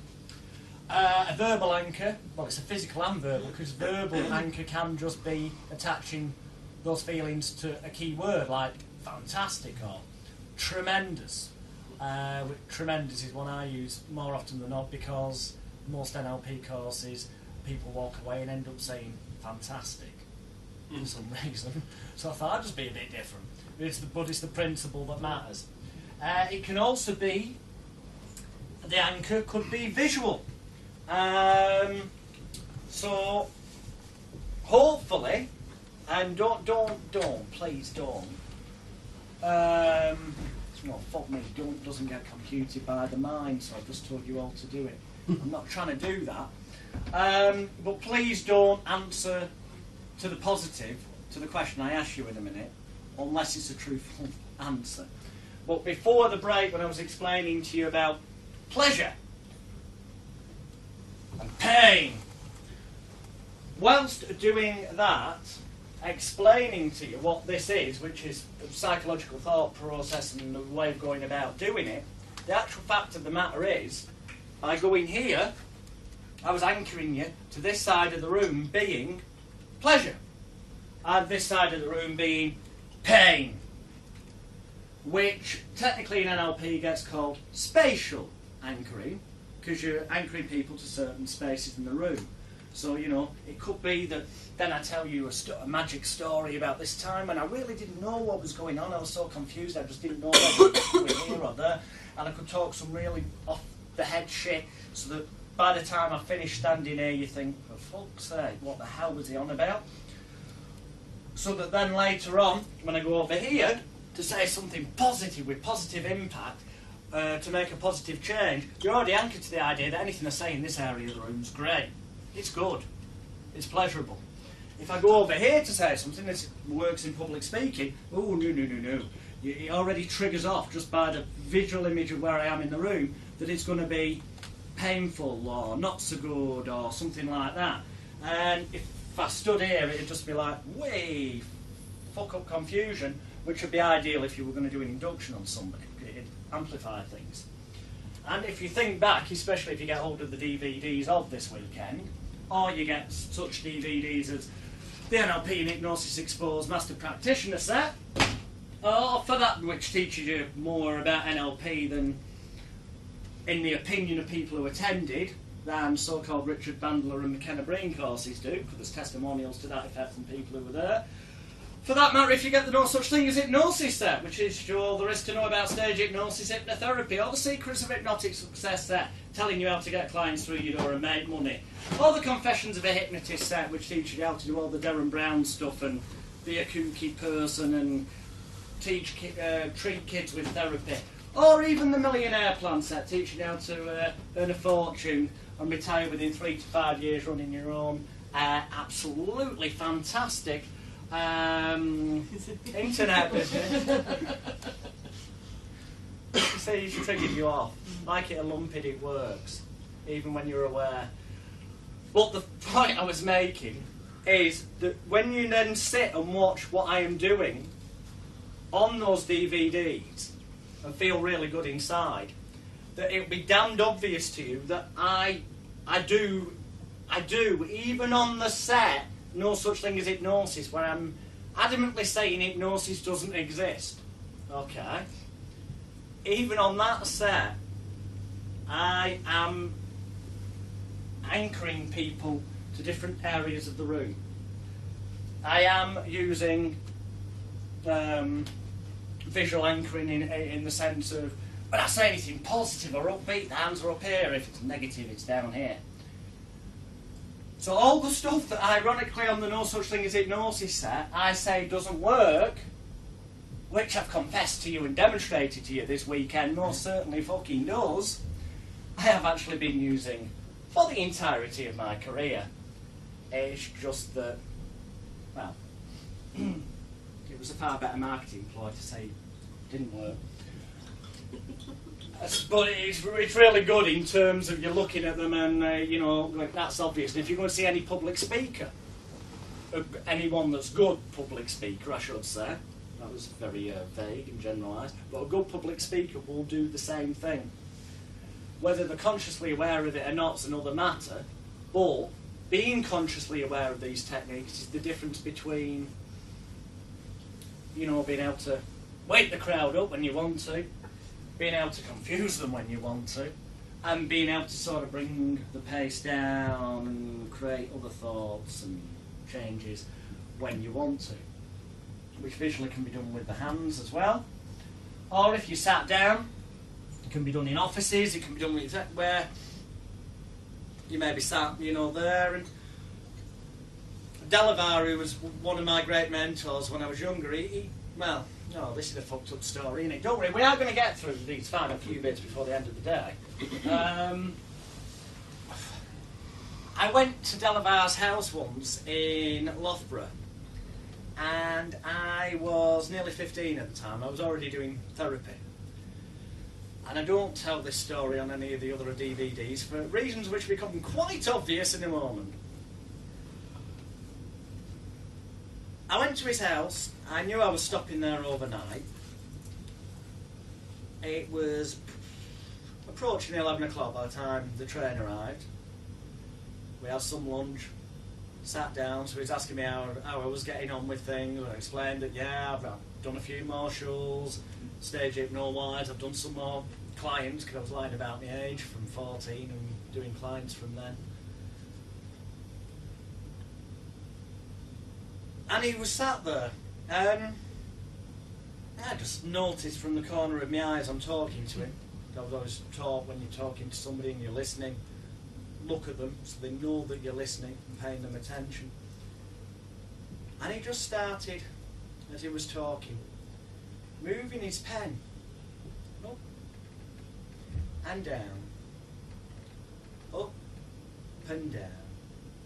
A verbal anchor, well, it's a physical and verbal, because verbal anchor can just be attaching those feelings to a key word, like fantastic or tremendous. Tremendous is one I use more often than not, because most NLP courses, people walk away and end up saying fantastic for some reason. So I thought I'd just be a bit different. But it's the principle that matters. It can also be, the anchor could be visual. So hopefully, and please don't. No, fuck me, doesn't get computed by the mind, so I've just told you all to do it. I'm not trying to do that. But please don't answer to the positive, to the question I ask you in a minute, unless it's a truthful answer. But before the break, when I was explaining to you about pleasure and pain, whilst doing that, explaining to you what this is, which is a psychological thought process and the way of going about doing it, the actual fact of the matter is, by going here, I was anchoring you to this side of the room being pleasure, and this side of the room being pain, which technically in NLP gets called spatial anchoring, because you're anchoring people to certain spaces in the room. So, you know, it could be that then I tell you a magic story about this time, and I really didn't know what was going on. I was so confused, I just didn't know whether we were here or there. And I could talk some really off-the-head shit, so that by the time I finish standing here, you think, for fuck's sake, what the hell was he on about? So that then later on, when I go over here, to say something positive with positive impact, to make a positive change, you're already anchored to the idea that anything I say in this area of the room is great. It's good. It's pleasurable. If I go over here to say something that works in public speaking, oh, no. It already triggers off just by the visual image of where I am in the room that it's going to be painful or not so good or something like that. And if I stood here, it'd just be like, way fuck up confusion, which would be ideal if you were going to do an induction on somebody. It'd amplify things. And if you think back, especially if you get hold of the DVDs of this weekend, or you get such DVDs as the NLP and Hypnosis Exposed Master Practitioner set, or for that which teaches you more about NLP than, in the opinion of people who attended, than so-called Richard Bandler and McKenna Breen courses do, because there's testimonials to that effect from people who were there. For that matter, if you get the No Such Thing as Hypnosis set, which is all there is to know about stage hypnosis, hypnotherapy, or the Secrets of Hypnotic Success set, telling you how to get clients through your door and make money, or the Confessions of a Hypnotist set, which teaches you how to do all the Derren Brown stuff and be a kooky person and treat kids with therapy, or even the Millionaire Plan set, teaching you how to earn a fortune and retire within 3 to 5 years running your own absolutely fantastic internet business. See, he's triggered you off. Like it or lump it, it works, even when you're aware. But the point I was making is that when you then sit and watch what I am doing on those DVDs and feel really good inside, that it'll be damned obvious to you that I do, even on the set, No Such Thing as Hypnosis, where I'm adamantly saying hypnosis doesn't exist. Okay? Even on that set, I am anchoring people to different areas of the room. I am using visual anchoring in the sense of, when I say anything positive or upbeat, the hands are up here. If it's negative, it's down here. So all the stuff that ironically on the No Such Thing as Hypnosis set I say doesn't work, which I've confessed to you and demonstrated to you this weekend most certainly fucking does, I have actually been using for the entirety of my career. It's just that, well, it was a far better marketing ploy to say it didn't work. But it's really good in terms of you're looking at them and, you know, like, that's obvious. And if you're going to see any public speaker, anyone that's good public speaker, I should say. That was very vague and generalised. But a good public speaker will do the same thing. Whether they're consciously aware of it or not is another matter. But being consciously aware of these techniques is the difference between, you know, being able to wake the crowd up when you want to, being able to confuse them when you want to, and being able to sort of bring the pace down and create other thoughts and changes when you want to, which visually can be done with the hands as well. Or if you sat down, it can be done in offices, it can be done with where you may be sat, you know, there. And Delavar, who was one of my great mentors when I was younger, well, no, this is a fucked up story, isn't it? Don't worry, we are going to get through these final few bits before the end of the day. I went to Delavar's house once in Loughborough, and I was nearly 15 at the time. I was already doing therapy. And I don't tell this story on any of the other DVDs for reasons which become quite obvious in a moment. I went to his house. I knew I was stopping there overnight. It was approaching 11 o'clock by the time the train arrived. We had some lunch, sat down, so he was asking me how I was getting on with things. I explained that, yeah, I've done a few more shows, stage hypno-wise. I've done some more clients, because I was lying about my age from 14 and doing clients from then. And he was sat there, and I just noticed from the corner of my eyes I'm talking to him. I was always taught when you're talking to somebody and you're listening, look at them so they know that you're listening and paying them attention. And he just started, as he was talking, moving his pen up and down, up and down.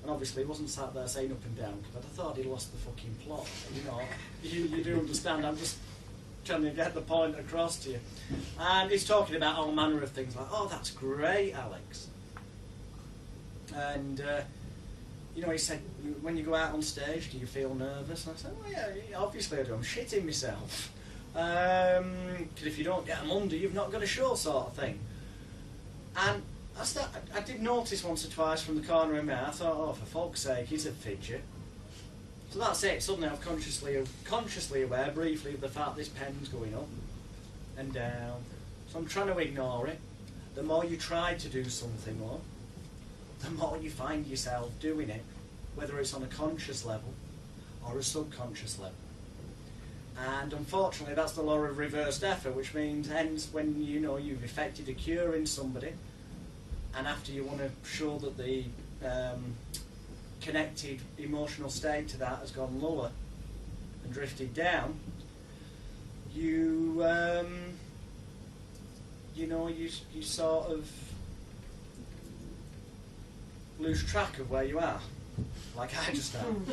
And obviously he wasn't sat there saying up and down, because I'd have thought he'd lost the fucking plot. You know, you do understand, I'm just trying to get the point across to you. And he's talking about all manner of things like, oh, that's great, Alex. And, you know, he said, when you go out on stage, do you feel nervous? And I said, well, yeah, obviously I do. I'm shitting myself. Because if you don't get them under, you've not got a show, sort of thing. And I did notice once or twice from the corner of my eye, I thought, oh, for fuck's sake, he's a fidget. So that's it. Suddenly I'm consciously aware briefly of the fact this pen's going up and down. So I'm trying to ignore it. The more you try to do something more, the more you find yourself doing it, whether it's on a conscious level or a subconscious level. And unfortunately that's the law of reversed effort, which means hence when you know you've effected a cure in somebody, and after you want to show that the connected emotional state to that has gone lower and drifted down, you know, you sort of lose track of where you are, like I just am.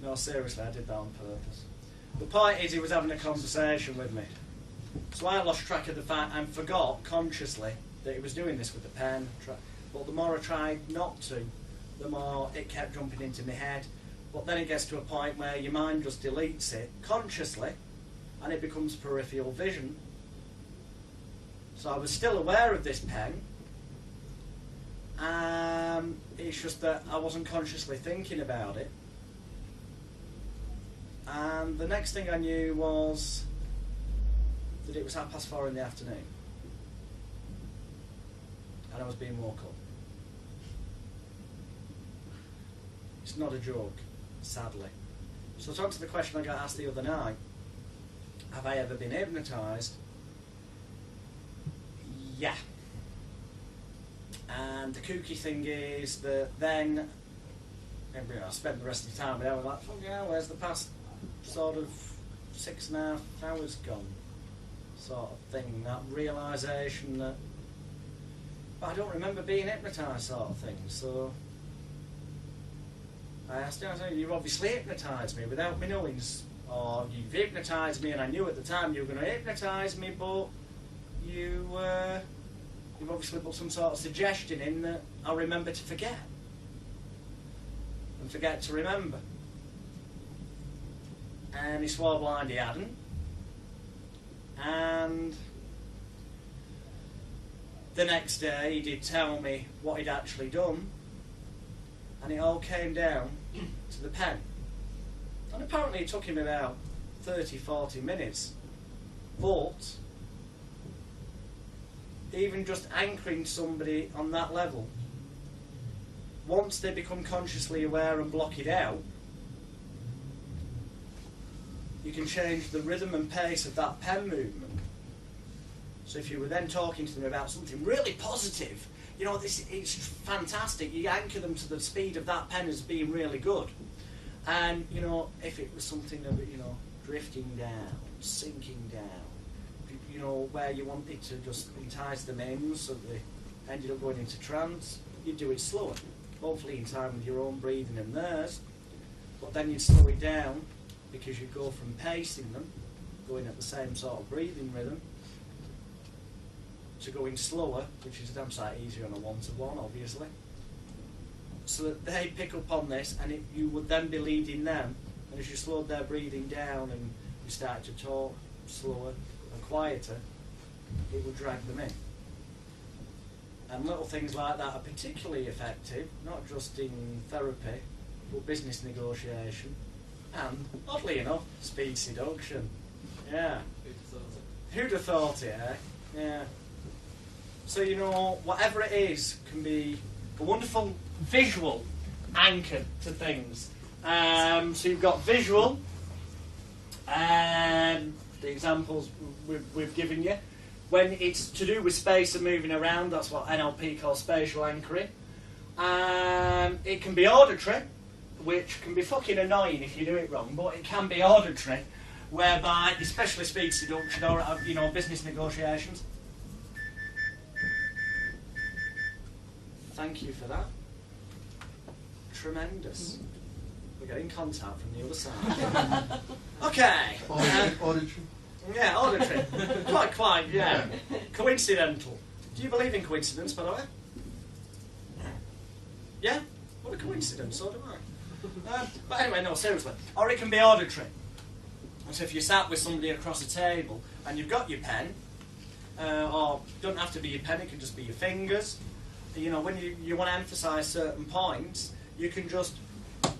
No, seriously, I did that on purpose. The point is, he was having a conversation with me, so I lost track of the fact and forgot consciously that he was doing this with the pen. But the more I tried not to, the more it kept jumping into my head. But then it gets to a point where your mind just deletes it consciously, and it becomes peripheral vision. So I was still aware of this pen. It's just that I wasn't consciously thinking about it. And the next thing I knew was that it was 4:30 in the afternoon. And I was being woke up. It's not a joke, sadly. So to answer the question I got asked the other night, have I ever been hypnotised? Yeah. And the kooky thing is that then, I spent the rest of the time with like, fuck yeah, where's the past sort of 6.5 hours gone? Sort of thing, that realisation that, but I don't remember being hypnotised sort of thing, so I asked him, I said, you've obviously hypnotised me without me knowing, or you've hypnotised me and I knew at the time you were going to hypnotise me, but you've obviously put some sort of suggestion in that I'll remember to forget. and forget to remember. And he swore blind he hadn't. And the next day he did tell me what he'd actually done, and it all came down to the pen. And apparently it took him about 30-40 minutes. But even just anchoring somebody on that level, once they become consciously aware and block it out, you can change the rhythm and pace of that pen movement. So if you were then talking to them about something really positive, you know, this it's fantastic, you anchor them to the speed of that pen as being really good. And, you know, if it was something of, you know, drifting down, sinking down, you know, where you wanted to just entice them in so they ended up going into trance, you'd do it slower, hopefully in time with your own breathing and theirs, but then you'd slow it down because you'd go from pacing them, going at the same sort of breathing rhythm, to going slower, which is a damn sight easier on a one-to-one, obviously, so that they pick up on this, and you would then be leading them, and as you slowed their breathing down and you started to talk slower and quieter, it would drag them in. And little things like that are particularly effective, not just in therapy, but business negotiation, and, oddly enough, speed seduction. Yeah. Who'd have thought it, eh? Yeah. So, you know, whatever it is can be a wonderful visual anchor to things. So you've got visual, the examples we've given you. When it's to do with space and moving around, that's what NLP calls spatial anchoring. It can be auditory, which can be fucking annoying if you do it wrong, but it can be auditory, whereby, especially speed seduction or, you know, business negotiations. Thank you for that. Tremendous. We're getting contact from the other side. Okay. Auditory. Yeah, auditory. quite, yeah. Coincidental. Do you believe in coincidence, by the way? Yeah? What a coincidence, so do I. But anyway, no, seriously. Or it can be auditory. So if you're sat with somebody across a table and you've got your pen, or it doesn't have to be your pen, it can just be your fingers. You know, when you want to emphasise certain points, you can just, ow,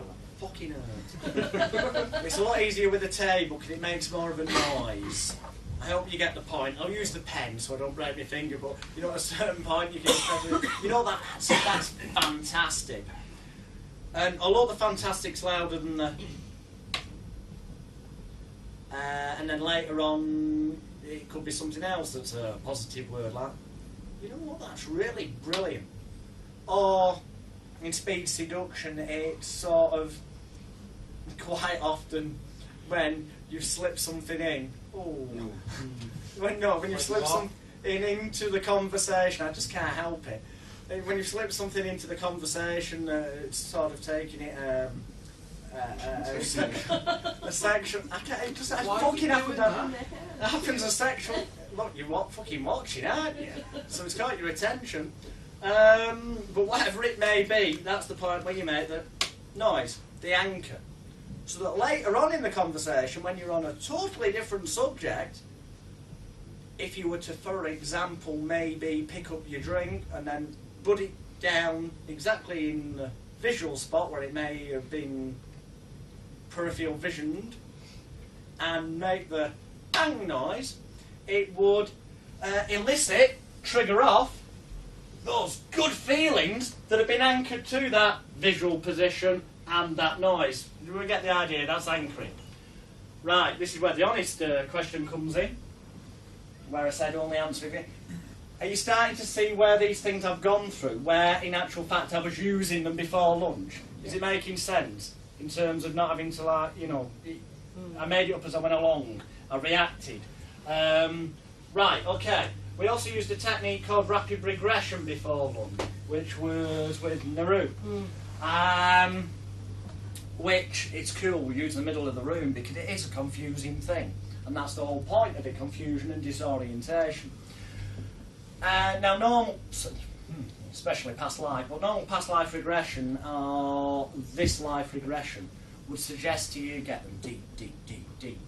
that fucking hurt. It's a lot easier with a table because it makes more of a noise. I hope you get the point. I'll use the pen so I don't break my finger, but you know, at a certain point you can, you know, that's fantastic. And although the fantastic's louder than the, and then later on it could be something else that's a positive word, like, you know what, that's really brilliant. Or in speed seduction, it's sort of quite often when you slip something in. Oh, when you slip something into the conversation, I just can't help it. When you slip something into the conversation, it's sort of taking it a section. I can't. It just fucking happens. It happens a sexual. Look, you're fucking watching, aren't you? So it's got your attention. But whatever it may be, that's the point where you make the noise, the anchor. So that later on in the conversation, when you're on a totally different subject, if you were to, for example, maybe pick up your drink and then put it down exactly in the visual spot where it may have been peripheral visioned and make the bang noise, it would elicit, trigger off those good feelings that have been anchored to that visual position and that noise. Do we get the idea? That's anchoring. Right, this is where the honest question comes in, where I said only answer it. Are you starting to see where these things I've gone through, where in actual fact I was using them before lunch? Is it making sense in terms of not having to, like, you know, I made it up as I went along, I reacted. Right, okay. We also used a technique called rapid regression before lunch, which was with Naru. Which, it's cool, we use in the middle of the room because it is a confusing thing. And that's the whole point of it, confusion and disorientation. Now, normal... especially past life, but normal past life regression or this life regression would suggest to you get them deep, deep, deep, deep,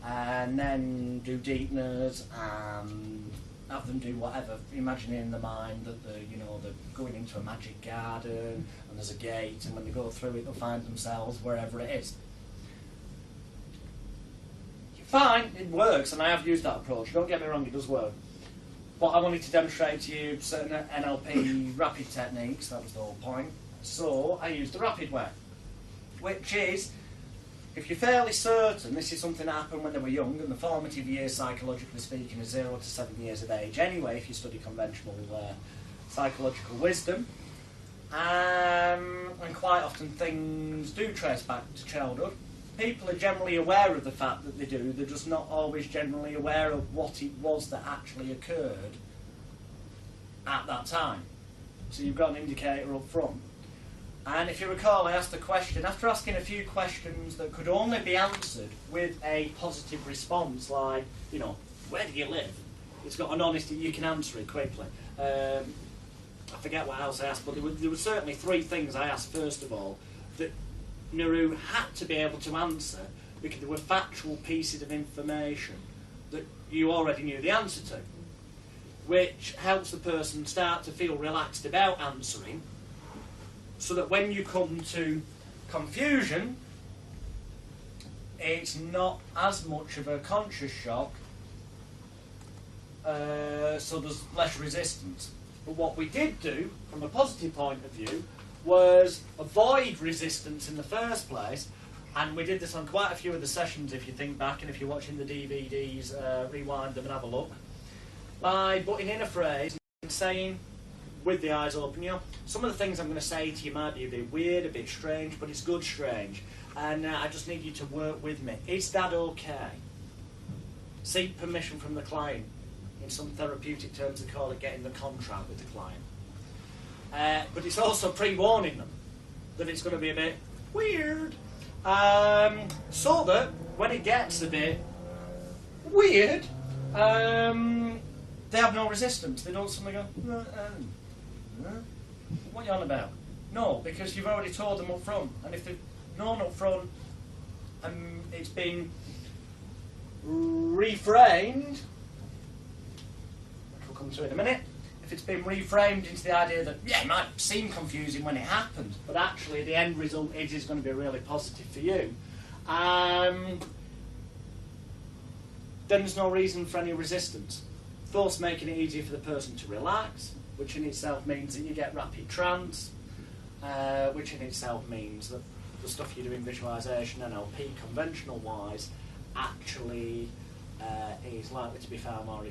and then do deepeners and have them do whatever, imagining in the mind that they're going into a magic garden and there's a gate, and when they go through it they'll find themselves wherever it is. Fine, it works, and I have used that approach, don't get me wrong, it does work. But I wanted to demonstrate to you certain NLP rapid techniques, that was the whole point. So I used the rapid way, which is, if you're fairly certain this is something that happened when they were young, and the formative years, psychologically speaking, are 0 to 7 years of age anyway, if you study conventional psychological wisdom, and quite often things do trace back to childhood. People are generally aware of the fact that they do, they're just not always generally aware of what it was that actually occurred at that time. So you've got an indicator up front. And if you recall, I asked the question, after asking a few questions that could only be answered with a positive response, like, where do you live? It's got an honesty, you can answer it quickly. I forget what else I asked, but there were certainly 3 things I asked first of all that Naru had to be able to answer because there were factual pieces of information that you already knew the answer to, which helps the person start to feel relaxed about answering, so that when you come to confusion, it's not as much of a conscious shock, so there's less resistance. But what we did do, from a positive point of view, was avoid resistance in the first place, and we did this on quite a few of the sessions if you think back, and if you're watching the DVDs, rewind them and have a look, by putting in a phrase and saying, with the eyes open, some of the things I'm going to say to you might be a bit weird, a bit strange, but it's good strange, and I just need you to work with me. Is that okay? Seek permission from the client. In some therapeutic terms they call it getting the contract with the client. But it's also pre-warning them that it's going to be a bit weird, so that when it gets a bit weird, they have no resistance. They don't suddenly go, what are you on about? No, because you've already told them up front, and if they've known up front and it's been reframed, which we'll come to in a minute, if it's been reframed into the idea that, it might seem confusing when it happened, but actually the end result is going to be really positive for you, then there's no reason for any resistance. Thus making it easier for the person to relax, which in itself means that you get rapid trance, which in itself means that the stuff you do in visualisation, NLP, conventional-wise, actually is likely to be far more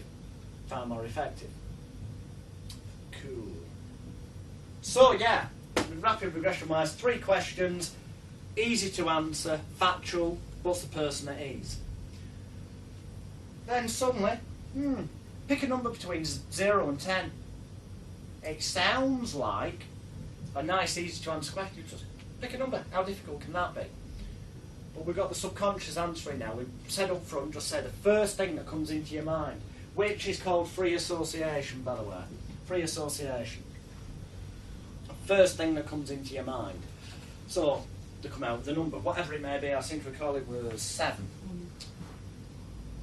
effective. Cool. So rapid regression-wise, 3 questions, easy to answer, factual, puts the person at ease. Then suddenly, pick a number between 0 and 10. It sounds like a nice, easy to answer question. Just pick a number. How difficult can that be? But we've got the subconscious answering now. We've said up front, just say the first thing that comes into your mind, which is called free association, by the way. Free association. First thing that comes into your mind. So, to come out with the number, whatever it may be, I seem to recall it was 7.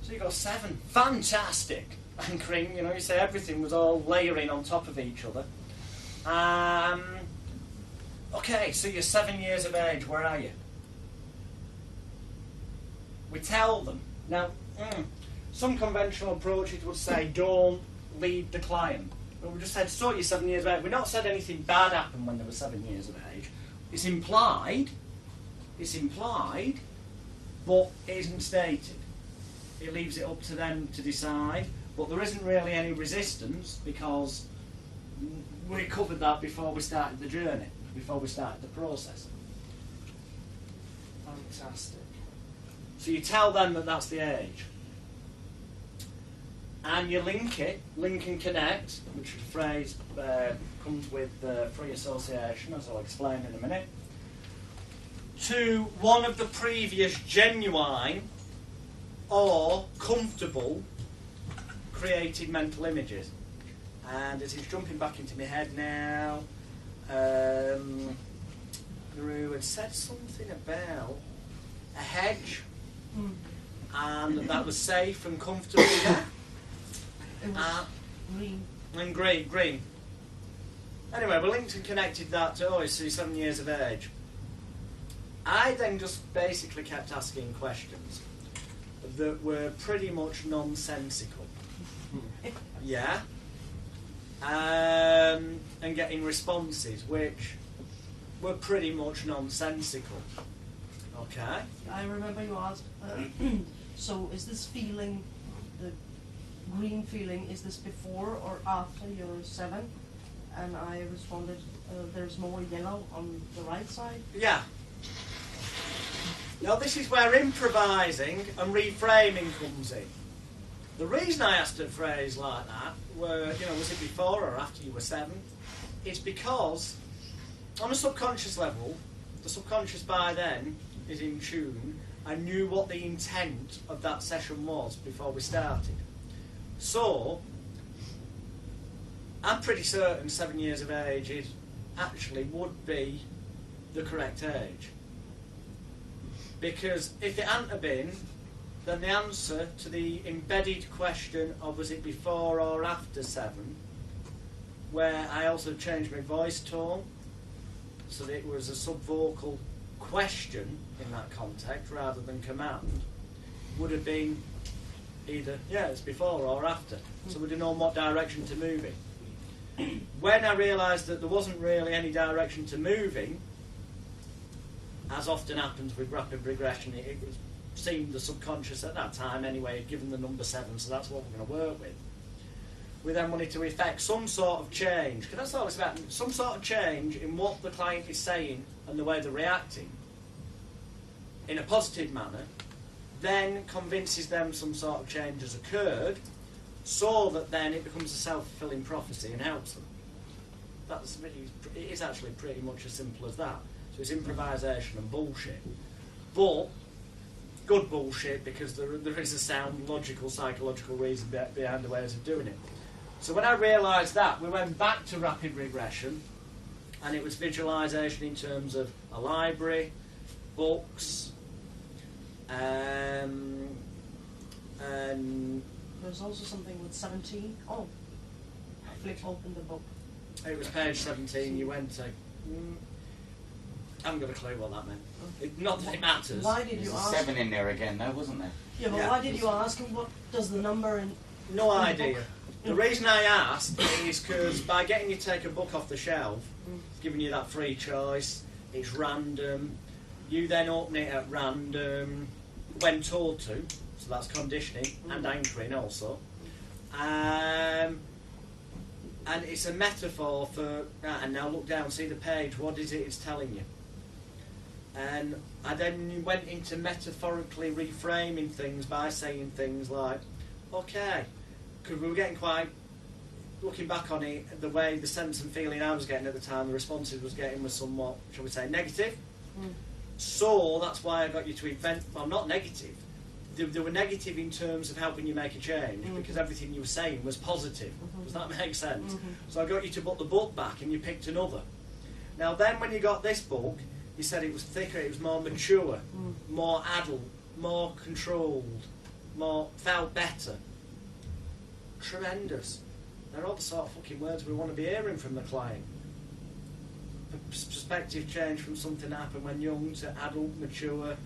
So you got 7. Fantastic. Anchoring, you say everything was all layering on top of each other. Okay, so you're 7 years of age, where are you? We tell them. Now, some conventional approaches would say, don't lead the client. But we just said, so you're 7 years of age. We've not said anything bad happened when they were 7 years of age. It's implied, but it isn't stated. It leaves it up to them to decide, but there isn't really any resistance because we covered that before we started the journey, before we started the process. Fantastic. So you tell them that that's the age. And you link and connect, which the phrase comes with free association, as I'll explain in a minute, to one of the previous genuine or comfortable created mental images. And as it's jumping back into my head now, Guru had said something about a hedge, and that was safe and comfortable. Yeah? It was green. And green. Anyway, we linked and connected that to, so 7 years of age. I then just basically kept asking questions that were pretty much nonsensical. Yeah? And getting responses which were pretty much nonsensical. Okay? I remember you asked, so is this feeling, the green feeling, is this before or after you're 7? And I responded, there's more yellow on the right side. Yeah. Now this is where improvising and reframing comes in. The reason I asked a phrase like that were, was it before or after you were 7? It's because on a subconscious level, the subconscious by then is in tune and knew what the intent of that session was before we started. So, I'm pretty certain 7 years of age would be the correct age. Because if it hadn't have been, then the answer to the embedded question of was it before or after 7, where I also changed my voice tone so that it was a subvocal question in that context rather than command, would have been either, it's before or after. So we'd have known what direction to move in. When I realised that there wasn't really any direction to move in, as often happens with rapid regression, it seemed the subconscious at that time anyway had given the number 7, so that's what we're going to work with. We then wanted to effect some sort of change, because that's all it's about, some sort of change in what the client is saying and the way they're reacting in a positive manner, then convinces them some sort of change has occurred, so that then it becomes a self-fulfilling prophecy and helps them. It is actually pretty much as simple as that. So it's improvisation and bullshit. But good bullshit, because there is a sound, logical, psychological reason behind the ways of doing it. So when I realised that, we went back to rapid regression, and it was visualisation in terms of a library, books, and there's also something with 17. Oh, flip open the book. It was page 17. You went to. I haven't got a clue what that meant. Not that it matters. Why did you ask? There's a 7 in there again, though, wasn't there? Yeah, but why did you ask? What does the number in? No idea. The reason I asked is because by getting you to take a book off the shelf, it's giving you that free choice. It's random. You then open it at random when told to. So that's conditioning and anchoring also. And it's a metaphor for, and now look down, see the page, what is it it's telling you? And I then went into metaphorically reframing things by saying things like, okay, because we were getting quite, looking back on it, the way, the sense and feeling I was getting at the time, the responses was getting was somewhat, shall we say, negative. So that's why I got you to invent, well, not negative. They were negative in terms of helping you make a change, because everything you were saying was positive. Does that make sense? So I got you to put the book back and you picked another. Now then when you got this book, you said it was thicker, it was more mature, more adult, more controlled, felt better. Tremendous. They're all the sort of fucking words we want to be hearing from the client. Perspective change from something that happened when young to adult, mature.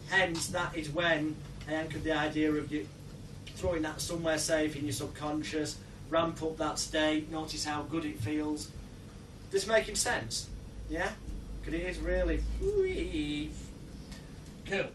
Hence, that is when I anchored the idea of you throwing that somewhere safe in your subconscious, ramp up that state, notice how good it feels. This making sense? Yeah? Because it is really... Cool.